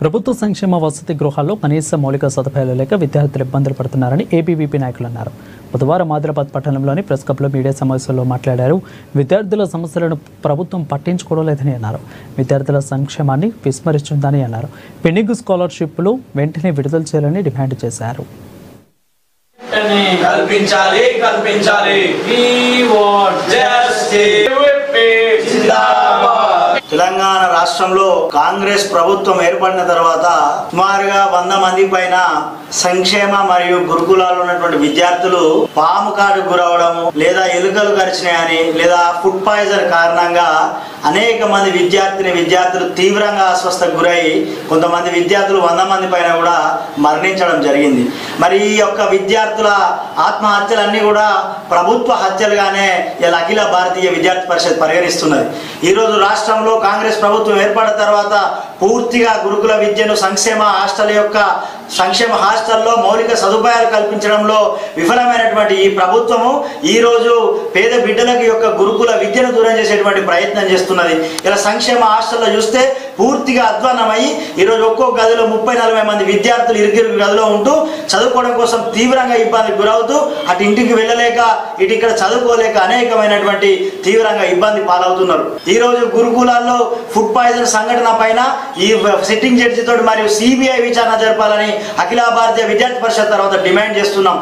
ప్రభుత్వ సంక్షేమ వసతి గృహాల్లో కనీస మౌలిక సదుపాయాలు లేక విద్యార్థులు ఇబ్బందులు పడుతున్నారని ఏబీవీపీ నాయకులు అన్నారు. బుధవారం ఆదిలాబాద్ పట్టణంలోని ప్రెస్ క్లబ్లో మీడియా సమావేశంలో మాట్లాడారు. విద్యార్థుల సమస్యలను ప్రభుత్వం పట్టించుకోవడం లేదని అన్నారు. విద్యార్థుల సంక్షేమాన్ని విస్మరిస్తుందని అన్నారు. పెండింగ్ స్కాలర్షిప్లు వెంటనే విడుదల చేయాలని డిమాండ్ చేశారు. తెలంగాణ రాష్ట్రంలో కాంగ్రెస్ ప్రభుత్వం ఏర్పడిన తర్వాత సుమారుగా 100 మంది పైన సంక్షేమ మరియు గురుకులాలు ఉన్నటువంటి విద్యార్థులు పాము కాటు గురవడము లేదా ఎలుకలు కరిచినాయని లేదా ఫుడ్ పాయిజన్ కారణంగా అనేక మంది విద్యార్థులు తీవ్రంగా అస్వస్థకు గురై కొంతమంది విద్యార్థులు 100 మంది పైన కూడా మరణించడం జరిగింది. మరి ఈ యొక్క విద్యార్థుల ఆత్మహత్యలన్నీ కూడా ప్రభుత్వ హత్యలుగానే ఇలా అఖిల భారతీయ విద్యార్థి పరిషత్ పరిగణిస్తున్నది. ఈరోజు రాష్ట్రంలో కాంగ్రెస్ ప్రభుత్వం ఏర్పడిన తర్వాత పూర్తిగా గురుకుల విద్యను సంక్షేమ హాస్టల్లో మౌలిక సదుపాయాలు కల్పించడంలో విఫలమైనటువంటి ఈ ప్రభుత్వము ఈరోజు పేద బిడ్డలకు యొక్క గురుకుల విద్యను దూరం చేసేటువంటి ప్రయత్నం చేస్తున్నది. ఇలా సంక్షేమ హాస్టల్లో చూస్తే పూర్తిగా అధ్వానమై ఈరోజు ఒక్కో గదిలో 30-40 మంది విద్యార్థులు ఇరుగిరుగు గదిలో ఉంటూ చదువుకోవడం కోసం తీవ్రంగా ఇబ్బందికి గురవుతూ అటు ఇంటికి వెళ్ళలేక ఇటు ఇక్కడ చదువుకోలేక అనేకమైనటువంటి తీవ్రంగా ఇబ్బంది పాలవుతున్నారు. ఈరోజు గురుకులాల్లో ఫుడ్ పాయిజన్ సంఘటన పైన ఈ సిట్టింగ్ జడ్జితో మరియు సిబిఐ విచారణ జరపాలని అఖిల భారతీయ విద్యార్థి పరిషత్ తర్వాత డిమాండ్ చేస్తున్నాం.